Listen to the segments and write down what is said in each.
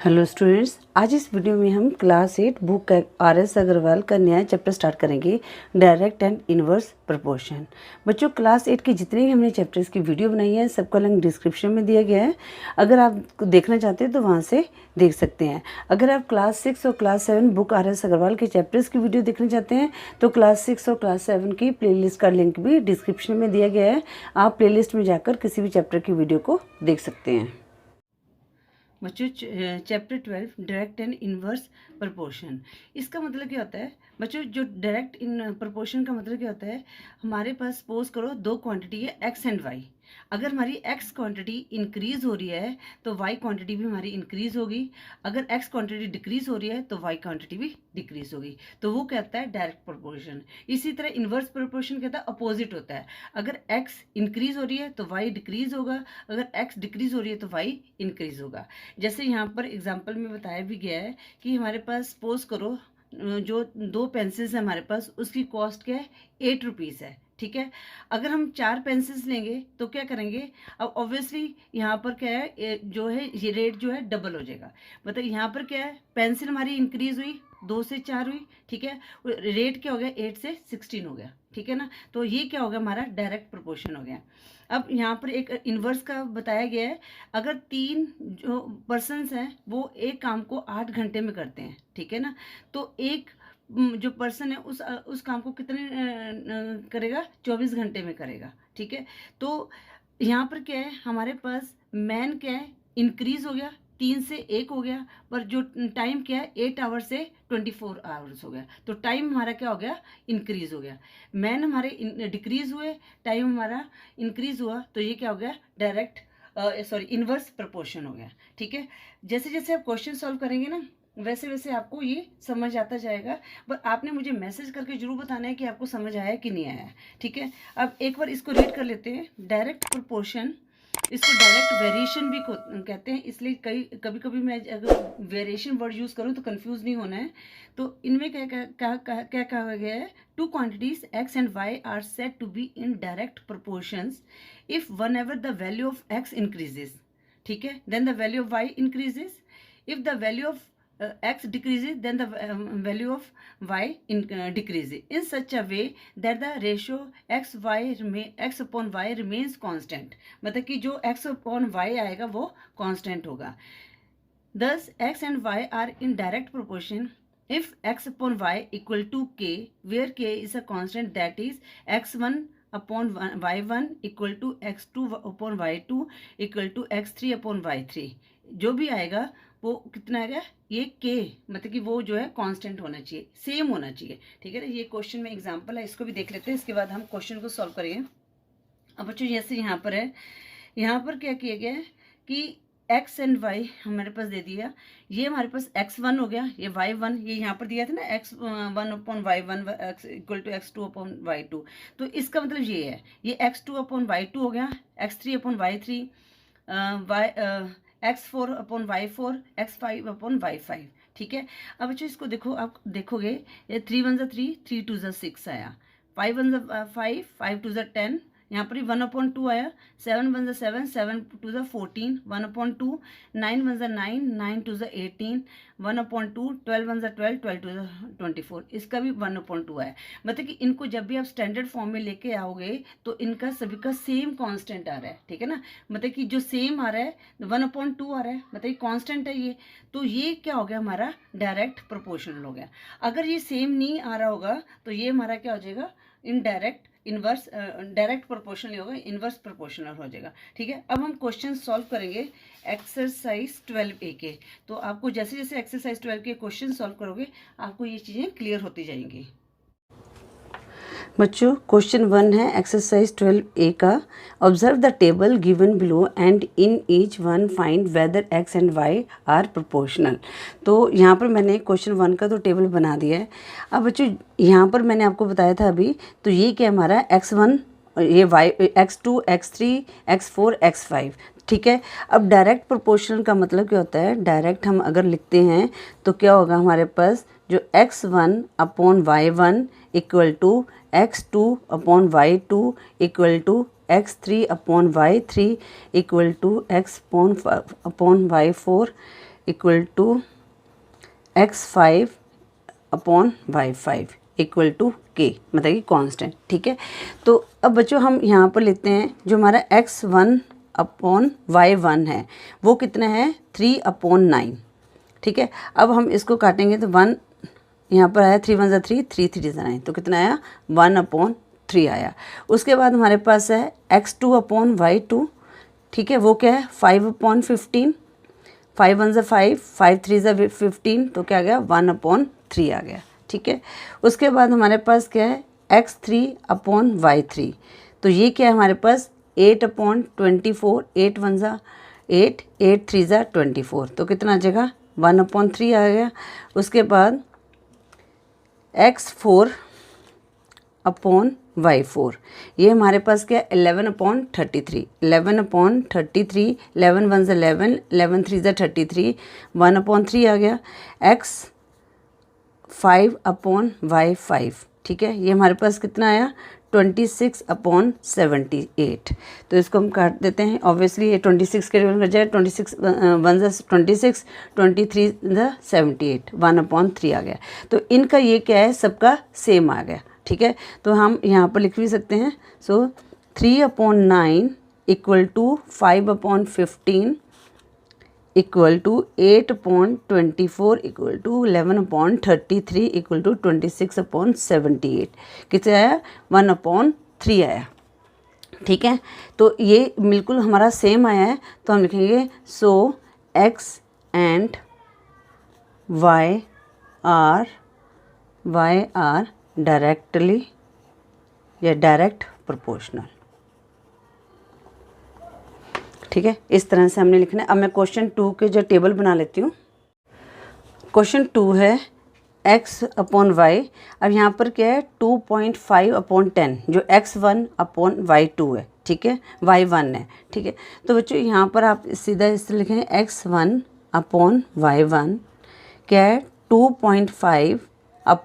Hello students, आज इस video में हम क्लास 8 बुक आर.एस. अग्रवाल का नया चैप्टर स्टार्ट करेंगे, डायरेक्ट एंड इनवर्स प्रोपोर्शन। बच्चों, क्लास 8 की जितने भी हमने चैप्टर्स की वीडियो बनाई है सबका लिंक डिस्क्रिप्शन में दिया गया है। अगर आप देखना चाहते हैं तो वहाँ से देख सकते हैं। अगर आप क्लास 6 और क्लास 7 बुक आर.एस. अग्रवाल के चैप्टर्स की वीडियो देखना चाहते हैं तो क्लास 6 और क्लास 7 की प्लेलिस्ट का लिंक भी डिस्क्रिप्शन में दिया गया है। आप प्लेलिस्ट में जाकर किसी भी चैप्टर की वीडियो को देख सकते हैं। बच्चों, chapter 12 direct and inverse proportion, इसका मतलब क्या होता है? बच्चों, जो डायरेक्ट इन प्रोपोर्शन का मतलब क्या होता है? हमारे पास सपोज करो दो क्वांटिटी है एक्स एंड वाई। अगर हमारी एक्स क्वांटिटी इंक्रीज हो रही है तो वाई क्वांटिटी भी हमारी इंक्रीज होगी। अगर एक्स क्वांटिटी डिक्रीज हो रही है तो वाई क्वांटिटी भी डिक्रीज होगी। तो वो कहता है डायरेक्ट प्रोपोर्शन। इसी तरह इनवर्स प्रोपोर्शन कहता है अपोजिट होता है। अगर एक्स इंक्रीज हो रही है तो वाई डिक्रीज होगा, अगर एक्स डिक्रीज हो रही है तो वाई इंक्रीज होगा। जैसे यहाँ पर एग्जाम्पल में बताया भी गया है कि हमारे पास सपोज करो जो दो पेंसिल्स है हमारे पास, उसकी कॉस्ट क्या है? 8 रुपीज़ है। ठीक है, अगर हम 4 पेंसिल्स लेंगे तो क्या करेंगे? अब ऑब्वियसली यहाँ पर क्या है, जो है ये रेट जो है डबल हो जाएगा। मतलब यहाँ पर क्या है, पेंसिल हमारी इंक्रीज हुई, 2 से 4 हुई। ठीक है, रेट क्या हो गया? 8 से 16 हो गया। ठीक है ना, तो ये क्या हो गया? हमारा डायरेक्ट प्रोपोर्शन हो गया। अब यहाँ पर एक इन्वर्स का बताया गया है। अगर 3 जो पर्सन्स हैं वो एक काम को 8 घंटे में करते हैं, ठीक है ना, तो एक जो पर्सन है उस काम को कितने करेगा? 24 घंटे में करेगा। ठीक है, तो यहाँ पर क्या है, हमारे पास मैन क्या है? इंक्रीज हो गया, 3 से 1 हो गया, पर जो टाइम क्या है? 8 आवर्स से 24 आवर्स हो गया। तो टाइम हमारा क्या हो गया? इंक्रीज हो गया। मैन हमारे डिक्रीज हुए, टाइम हमारा इंक्रीज हुआ, तो ये क्या हो गया? डायरेक्ट इनवर्स प्रोपोर्शन हो गया। ठीक है, जैसे जैसे आप क्वेश्चन सॉल्व करेंगे ना वैसे वैसे आपको ये समझ आता जाएगा। पर आपने मुझे मैसेज करके जरूर बताना है कि आपको समझ आया कि नहीं आया। ठीक है, अब एक बार इसको रीड कर लेते हैं। डायरेक्ट प्रोपोर्शन, इसको डायरेक्ट वेरिएशन भी कहते हैं, इसलिए कभी कभी मैं अगर वेरिएशन वर्ड यूज करूं तो कंफ्यूज नहीं होना है। तो इनमें क्या कहा गया है? Two quantities X and Y are said to be in direct proportions if whenever the value of X increases, ठीक है, then the value of Y increases. If the value of x decreases then the value of y decreases in such a way that the ratio x upon y remains constant। मतलब कि जो x upon y आएगा वो constant होगा। Thus x and y are in direct proportion if x upon y equal to k, where k is a constant, that is x1 upon y1 equal to x2 upon y2 equal to x3 upon y3। जो भी आएगा वो कितना आएगा? ये के, मतलब कि वो जो है कांस्टेंट होना चाहिए, सेम होना चाहिए। ठीक है ना, ये क्वेश्चन में एग्जांपल है, इसको भी देख लेते हैं, इसके बाद हम क्वेश्चन को सॉल्व करेंगे। अब बच्चों जैसे यहाँ पर है, यहाँ पर क्या किया गया है कि एक्स एंड वाई हमारे पास दे दिया। ये हमारे पास x1 हो गया, ये y1, ये यहाँ पर दिया था ना x1 upon y1 equal to x2 upon y2। तो इसका मतलब ये है, ये x2 अपॉन y2 हो गया, x3 upon y3, x4 upon y4, x5 upon y5। ठीक है, अब बच्चों इसको देखो, आप देखोगे ये 3 1 3, 3 2 6 आया, 5 1 5, 5 2 10, यहाँ पर 1/2 आया, 7 1 7, 7 2 14, 1/2, 9 1 9, 9 2 18, 1/2, 12 1 12, 12 2 24, इसका भी 1/2 आया। मतलब कि इनको जब भी आप स्टैंडर्ड फॉर्म में लेके आओगे तो इनका सभी का सेम कांस्टेंट आ रहा है। ठीक है ना, मतलब कि जो सेम आ रहा है 1/2 आ रहा है, मतलब कांस्टेंट है ये। तो ये क्या हो गया? हमारा डायरेक्ट प्रोपोर्शनल हो गया। अगर ये सेम नहीं आ रहा होगा तो ये हमारा क्या हो जाएगा? इनडायरेक्ट इनवर्स डायरेक्ट प्रोपोर्शनल होगा, इनवर्स प्रोपोर्शनल हो जाएगा। ठीक है, अब हम क्वेश्चन सॉल्व करेंगे एक्सरसाइज 12A के। तो आपको जैसे जैसे एक्सरसाइज 12 के क्वेश्चन सॉल्व करोगे आपको ये चीज़ें क्लियर होती जाएंगी। बच्चों, क्वेश्चन 1 है एक्सरसाइज 12A का। Observe the table given below and in each one find whether X and Y are proportional. तो यहाँ पर मैंने क्वेश्चन 1 का तो टेबल बना दिया है। अब बच्चों यहाँ पर मैंने आपको बताया था अभी, तो ये क्या हमारा x1, ये y, x2, x3, x4, x5। ठीक है, अब डायरेक्ट प्रोपोर्शनल का मतलब क्या होता है? डायरेक्ट हम अगर लिखते हैं तो क्या होगा हमारे पास? जो x1 upon y1 equal to x2 upon y2 equal to x3 upon y3 equal to x upon y4 equal to x5/y5 equal to k, मतलब कि कांस्टेंट। ठीक है, तो अब बच्चों हम यहाँ पर लेते हैं जो हमारा x1/y1 है वो कितना है 3/9। ठीक है, अब हम इसको काटेंगे तो 1 यहाँ पर आया, 3 × 1 = 3, 3 × 3 = 9, तो कितना आया 1/3 आया। उसके बाद हमारे पास है x2/y2। ठीक है, वो क्या है 5/15, 5 × 1 = 5, 5 × 3 = 15, तो क्या आ गया 1/3 आ गया। ठीक है, उसके बाद हमारे पास क्या है x3/y3, तो ये क्या है हमारे पास 8/24, 8 × 1 = 8, 8 × 3 = 24, तो कितना आ जाएगा 1/3 आ गया। उसके बाद x4/y4, ये हमारे पास क्या है 11/33, 11/33, 11 × 1 = 11, 11 × 3 = 33, 1/3 आ गया। x5/y5, ठीक है, ये हमारे पास कितना आया 26/78, तो इसको हम काट देते हैं। ऑब्वियसली ये 26 के कट जाए, 26 1 = 26, 23 = 78, 1/3 आ गया। तो इनका ये क्या है सबका सेम आ गया। ठीक है, तो हम यहाँ पर लिख भी सकते हैं। So 3/9 equal to 5/15 equal to 8/24 equal to 11/33 equal to 26/78, कितना आया 1/3 आया। ठीक है, तो ये बिल्कुल हमारा सेम आया है, तो हम लिखेंगे so x and y are directly या डायरेक्ट प्रोपोर्शनल। ठीक है, इस तरह से हमने लिखना है। अब मैं क्वेश्चन 2 के जो टेबल बना लेती हूँ। क्वेश्चन 2 है x/y। अब यहाँ पर क्या है 2.5/10 जो x1/y2 है। ठीक है, y1 है। ठीक है, तो बच्चों यहाँ पर आप सीधा इस तरह लिखेंगे x1/y1 क्या है 2.5/10। अब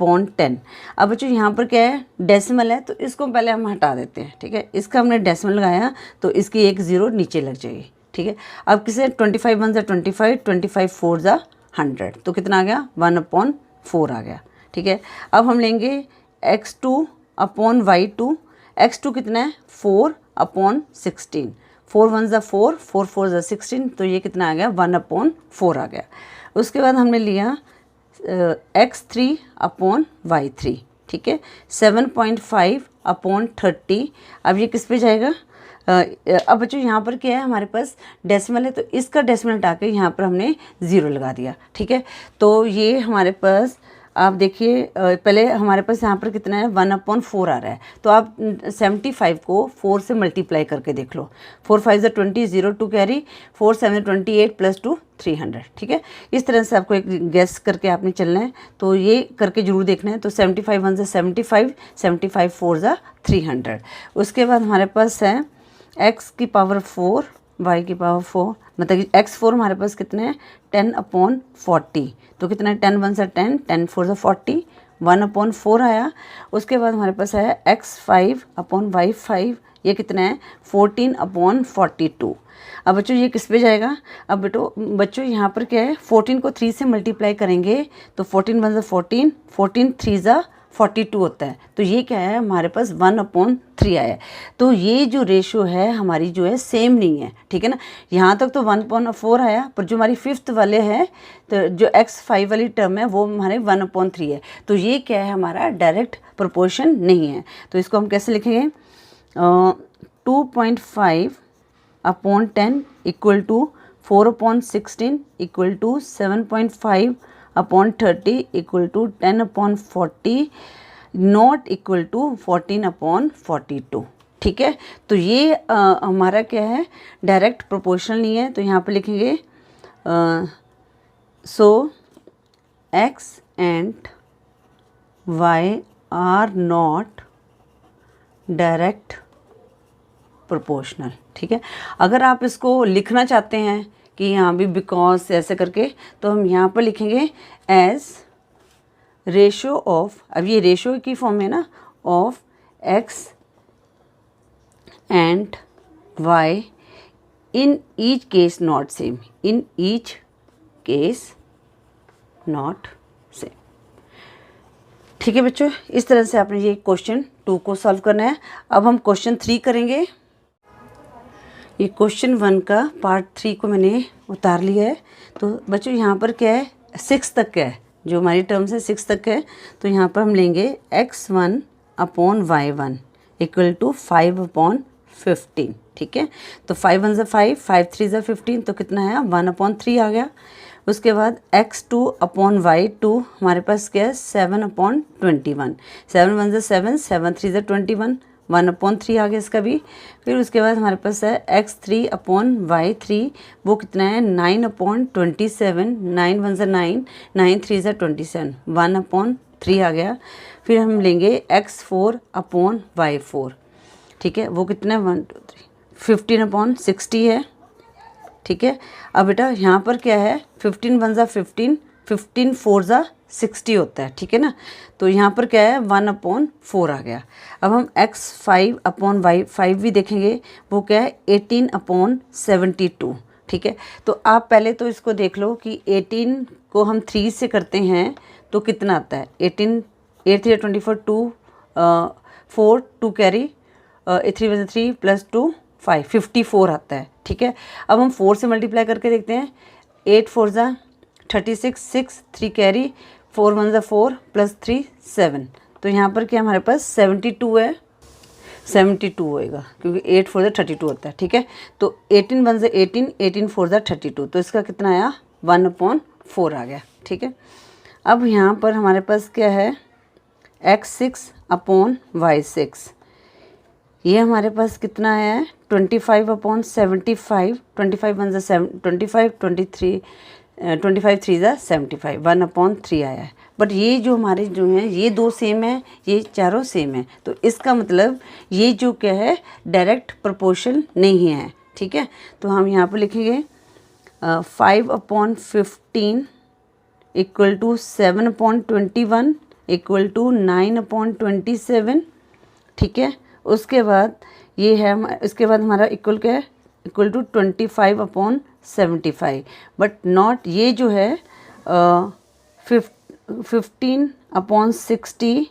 बच्चों यहाँ पर क्या है डेसिमल है, तो इसको पहले हम हटा देते हैं। ठीक है, इसका हमने डेसिमल लगाया तो इसकी एक 0 नीचे लग जाएगी। ठीक है, अब किसे 25 × 1 = 25, 25 × 4 = 100, तो कितना आ गया 1/4 आ गया। ठीक है, अब हम लेंगे x2/y2। x2 कितना है 4/16, 4 × 1 = 4, 4 × 4 = 16, तो ये कितना आ गया 1/4 आ गया। उसके बाद हमने लिया x3/y3। ठीक है, 7.5/30। अब ये किस पे जाएगा अब बच्चों यहाँ पर क्या है हमारे पास डेसिमल है, तो इसका डेसिमल हटा के यहाँ पर हमने 0 लगा दिया। ठीक है, तो ये हमारे पास आप देखिए पहले हमारे पास यहाँ पर कितना है 1/4 आ रहा है, तो आप 75 को 4 से मल्टीप्लाई करके देख लो। 4 × 5 = 20, 0 2 कैरी, 4 × 7 = 28 + 2 300। ठीक है, इस तरह से आपको एक गेस करके आपने चलना है, तो ये करके जरूर देखना है। तो 75 × 1 = 75, 75 × 4 = 300। उसके बाद हमारे पास है x⁴, y⁴, मतलब कि x4 हमारे पास कितने हैं 10/40, तो कितना है 10 × 1 = 10, 10 × 4 = 40, 1/4 आया। उसके बाद हमारे पास है x5/y5, ये कितना है 14/42। अब बच्चों ये किस पे जाएगा, अब बच्चों यहाँ पर क्या है 14 को 3 से मल्टीप्लाई करेंगे तो 14 × 1 = 14, 14 × 3 = 42 होता है, तो ये क्या है हमारे पास 1/3 आया है। तो ये जो रेशो है हमारी जो है सेम नहीं है। ठीक है ना, यहाँ तक तो 1/4 आया, पर जो हमारी 5th वाले है तो जो x5 वाली टर्म है वो हमारे 1/3 है, तो ये क्या है हमारा डायरेक्ट प्रोपोर्शन नहीं है। तो इसको हम कैसे लिखेंगे 2.5/10 equal to 4/16 equal to 7.5/30 equal to 10/40 not equal to 14/42। ठीक है, तो ये हमारा क्या है डायरेक्ट प्रोपोर्शनल नहीं है, तो यहाँ पे लिखेंगे so x and y are not direct proportional. ठीक है, अगर आप इसको लिखना चाहते हैं कि यहाँ भी बिकॉज ऐसे करके, तो हम यहाँ पर लिखेंगे एज रेशो ऑफ, अब ये रेशो की फॉर्म है ना, of x and y in each case not same, in each case not same. ठीक है बच्चों, इस तरह से आपने ये क्वेश्चन 2 को सॉल्व करना है। अब हम क्वेश्चन 3 करेंगे। ये क्वेश्चन 1 का पार्ट 3 को मैंने उतार लिया है। तो बच्चों यहाँ पर क्या है, 6 तक का है, जो हमारी टर्म्स है 6 तक है। तो यहाँ पर हम लेंगे x1 upon y1 equal to 5 upon 15। ठीक है, तो 5 1 5, 5 3 15, तो कितना है 1 अपॉन 3 आ गया। उसके बाद x2 अपॉन y2 हमारे पास क्या है 7 अपॉन 21, 7 1 7, 7 3 21, 1 अपॉन 3 आ गया इसका भी। फिर उसके बाद हमारे पास है x3 अपॉन y3, वो कितना है 9 अपॉन 27, 9 1 9, 9 3 27, 1 अपॉन 3 आ गया। फिर हम लेंगे x4 अपॉन y4, ठीक है, वो कितना है 1 2 3 15 अपॉन 60 है। ठीक है, अब बेटा यहाँ पर क्या है 15 1 15, 15 4 60 होता है। ठीक है ना, तो यहाँ पर क्या है 1 अपॉन 4 आ गया। अब हम x5 अपॉन y5 भी देखेंगे, वो क्या है 18 अपॉन 72। ठीक है, तो आप पहले तो इसको देख लो कि 18 को हम 3 से करते हैं तो कितना आता है 18, 8 3 24, 2 4 2 कैरी 3 1 3 प्लस 2 5, 54 आता है। ठीक है, अब हम 4 से मल्टीप्लाई करके देखते हैं, 8 4 36, 6 3 कैरी 4 1 4 प्लस 3 7, तो यहाँ पर क्या हमारे पास 72 है, 72 होएगा क्योंकि 8 4 32 होता है। ठीक है, तो 18 1 18, 18 4 32, तो इसका कितना आया 1 अपॉन 4 आ गया। ठीक है, अब यहाँ पर हमारे पास क्या है x6 अपॉन y6, ये हमारे पास कितना है 25 अपॉन 75, 25 1 7 25, 23 25 3 75, 1 अपॉन 3 आया है। बट ये जो हमारे जो हैं ये 2 सेम है, ये चारों सेम है, तो इसका मतलब ये जो क्या है डायरेक्ट प्रोपोर्शन नहीं है। ठीक है, तो हम यहाँ पर लिखेंगे 5 upon 15 equal to 7 upon 21 equal to 9 upon 27। ठीक है, उसके बाद ये है, इसके बाद हमारा इक्वल क्या है equal to 25 upon 75, but not ये जो है 15 अपॉन 60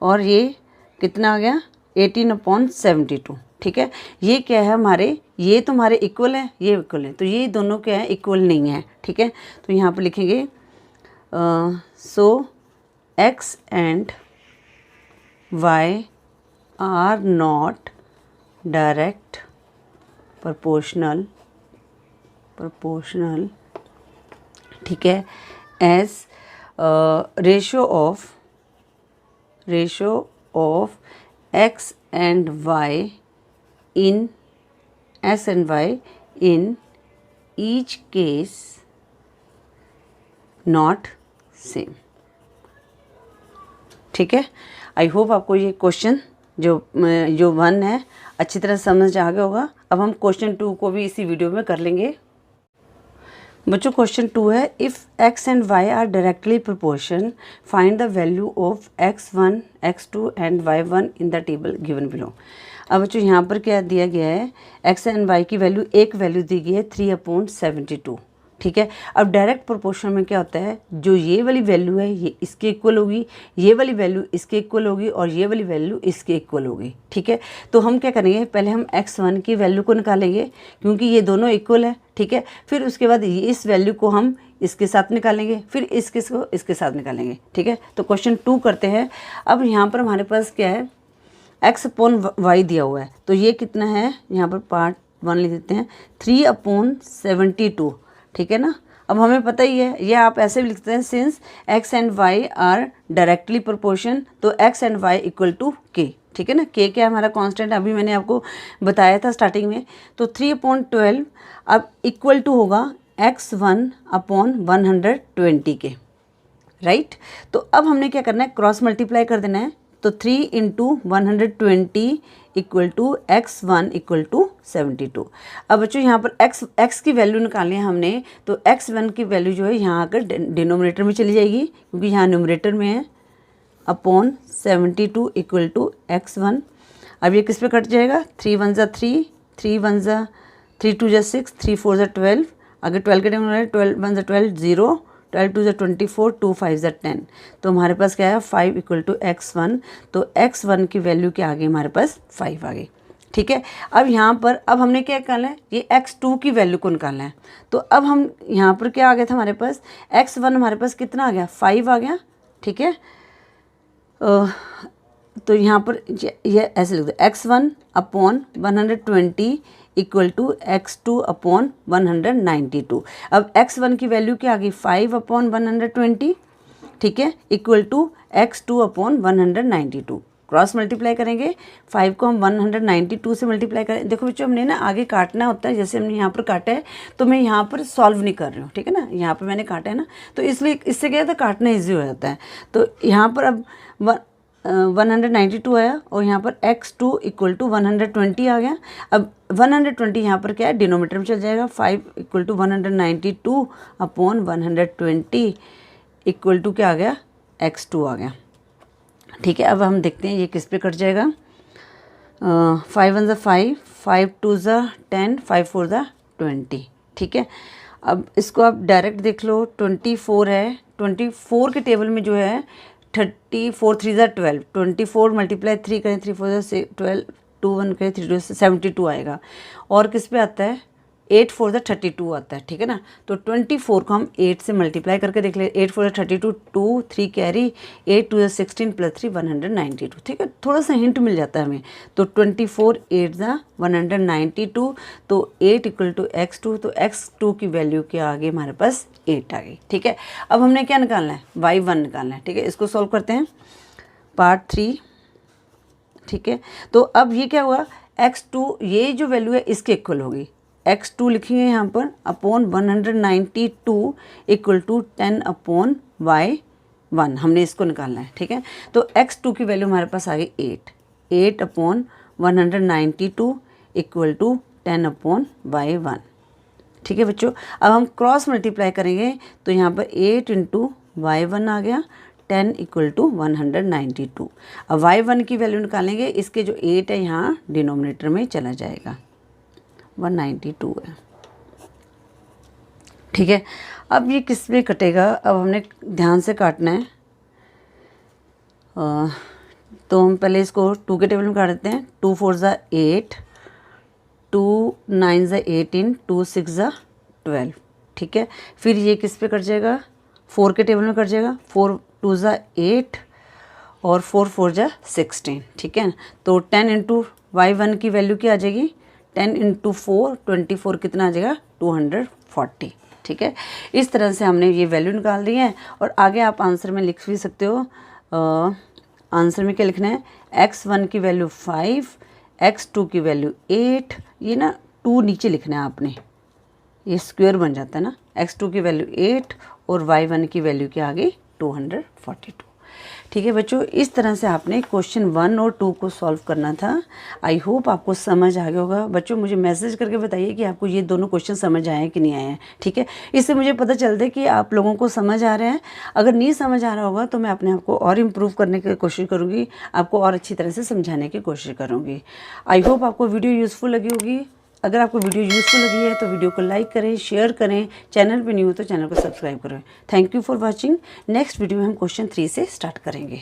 और ये कितना आ गया 18 अपॉन 72। ठीक है, ये क्या है हमारे, ये तो हमारे इक्वल है, ये इक्वल है, तो ये दोनों क्या है इक्वल नहीं है। ठीक है, तो यहाँ पर लिखेंगे so x and y are not direct proportional, ठीक है, as ratio of x and y in each case not same। ठीक है, आई होप आपको ये क्वेश्चन जो 1 है अच्छी तरह समझ आ गया होगा। अब हम क्वेश्चन 2 को भी इसी वीडियो में कर लेंगे। बच्चों क्वेश्चन 2 है, if x and y are directly proportion find the value of x1 x2 and y1 in the table given below. अब बच्चों यहाँ पर क्या दिया गया है, x एंड y की वैल्यू, एक वैल्यू दी गई है 3 अपॉन 72। ठीक है, अब डायरेक्ट प्रोपोर्शन में क्या होता है, जो ये वाली वैल्यू है ये इसके इक्वल होगी, ये वाली वैल्यू इसके इक्वल होगी और ये वाली वैल्यू इसके इक्वल होगी। ठीक है, तो हम क्या करेंगे, पहले हम x1 की वैल्यू को निकालेंगे क्योंकि ये दोनों इक्वल है। ठीक है, फिर उसके बाद इस वैल्यू को हम इसके साथ निकालेंगे, फिर इसको इसके साथ निकालेंगे। ठीक है, तो क्वेश्चन 2 करते हैं। अब यहाँ पर हमारे पास क्या है x अपॉन y दिया हुआ है, तो ये कितना है, यहाँ पर पार्ट 1 लिख देते हैं 3 अपॉन 72। ठीक है ना, अब हमें पता ही है, ये आप ऐसे भी लिखते हैं since x and y are directly proportion, तो x and y equal to k। ठीक है ना, k क्या हमारा कांस्टेंट, अभी मैंने आपको बताया था स्टार्टिंग में। तो 3 अपॉन 12 अब इक्वल टू होगा x1 अपॉन 120 के, राइट। तो अब हमने क्या करना है, क्रॉस मल्टीप्लाई कर देना है, तो 3 into 120 equal to x1 equal to 72। अब बच्चों यहाँ पर x की वैल्यू निकालनी है हमने, तो x1 की वैल्यू जो है यहाँ आकर डिनोमिनेटर में चली जाएगी क्योंकि यहाँ न्यूमरेटर में है, अपॉन 72 इक्वल टू x1। अब ये किस पे कट जाएगा, 3 1 3, 3 1 3 2 6, 3 4 12। अगर 12 के टेबल में 12 1 12 0, 12 2 24, 2 5 10, तो हमारे पास क्या है 5 इक्वल टू x1। तो x1 की वैल्यू क्या आ गई हमारे पास 5 आ गई। ठीक है, अब यहाँ पर अब हमने क्या निकालना है, ये x2 की वैल्यू को निकालना है। तो अब हम यहाँ पर क्या आ गया था हमारे पास, x1 हमारे पास कितना आ गया 5 आ गया। ठीक है, तो यहाँ पर ये ऐसे लिख दो x1 upon 120 equal to x2 upon 192। अब x1 की वैल्यू क्या आ गई 5 अपॉन 120, ठीक है, equal to x2 upon 192। Cross multiply करेंगे, 5 को हम 192 से मल्टीप्लाई करें। देखो बच्चों, हमने ना आगे काटना होता है, जैसे हमने यहाँ पर काटा है तो मैं यहाँ पर सॉल्व नहीं कर रही हूँ, ठीक है ना, यहाँ पर मैंने काटा है ना, तो इसलिए इससे क्या होता है काटना ईजी हो जाता है। तो यहाँ पर अब 192 आया और यहाँ पर x2 इक्वल टू 120 आ गया। अब 120 यहाँ पर क्या है डिनोमीटर में चल जाएगा, 5 equal to 192 upon 120 equal to क्या आ गया x2 आ गया। ठीक है, अब हम देखते हैं ये किस पे कट जाएगा। 5 1 5, 5 2 10, 5 4 20। ठीक है, अब इसको आप डायरेक्ट देख लो, 24 है, 24 के टेबल में जो है 34 3 12, 24 मल्टीप्लाई 3 करें 3 4 12, 2 1 करें 3 2 72 आएगा। और किस पे आता है 8 4 32 आता है। ठीक है ना, तो 24 को हम 8 से मल्टीप्लाई करके देख ले, 8 4 32, 2 3 कैरी, 8 2 16 प्लस 3 192। ठीक है, थोड़ा सा हिंट मिल जाता है हमें। तो 24 8 192, तो 8 इक्वल टू x2, तो x2 की वैल्यू क्या आ गई हमारे पास 8 आ गई। ठीक है, अब हमने क्या निकालना है y1 निकालना है। ठीक है, इसको सॉल्व करते हैं पार्ट 3। ठीक है, तो अब ये क्या हुआ x2, ये जो वैल्यू है इसके इक्वल होगी, x2 लिखेंगे यहाँ पर upon 192 equal to 10 upon y1, हमने इसको निकालना है। ठीक है, तो x2 की वैल्यू हमारे पास आ गई 8 upon 192 equal to 10 upon y1। ठीक है बच्चों, अब हम क्रॉस मल्टीप्लाई करेंगे तो यहाँ पर 8 इंटू y1 आ गया, 10 इक्वल टू 192। अब y1 की वैल्यू निकालेंगे, इसके जो 8 है यहाँ डिनोमिनेटर में चला जाएगा, 192 है। ठीक है, अब ये किस में कटेगा, अब हमने ध्यान से काटना है। तो हम पहले इसको 2 के टेबल में काट देते हैं। 2 4 8, 2 9 18, 2 6 12। ठीक है, फिर ये किस पे कट जाएगा 4 के टेबल में कट जाएगा, 4 2 8 और 4 4 16। ठीक है, तो 10 इंटू y1 की वैल्यू क्या आ जाएगी 10 इंटू 4, 24 कितना आ जाएगा 240। ठीक है, इस तरह से हमने ये वैल्यू निकाल दी है। और आगे आप आंसर में लिख भी सकते हो। आंसर में क्या लिखना है, x1 की वैल्यू 5, x2 की वैल्यू 8, ये ना 2 नीचे लिखना है आपने, ये स्क्वायर बन जाता है ना, x2 की वैल्यू 8 और y1 की वैल्यू क्या आ गई 242। ठीक है बच्चों, इस तरह से आपने क्वेश्चन 1 और 2 को सॉल्व करना था। आई होप आपको समझ आ गया होगा। बच्चों मुझे मैसेज करके बताइए कि आपको ये दोनों क्वेश्चन समझ आए हैं कि नहीं आए हैं। ठीक है, इससे मुझे पता चलता है कि आप लोगों को समझ आ रहे हैं। अगर नहीं समझ आ रहा होगा तो मैं अपने आप को और इम्प्रूव करने की कोशिश करूँगी, आपको और अच्छी तरह से समझाने की कोशिश करूँगी। आई होप आपको वीडियो यूज़फुल लगी होगी। अगर आपको वीडियो यूज़फुल लगी है तो वीडियो को लाइक करें, शेयर करें, चैनल पे न्यू हो तो चैनल को सब्सक्राइब करें। Thank you for watching. Next video में हम क्वेश्चन 3 से स्टार्ट करेंगे।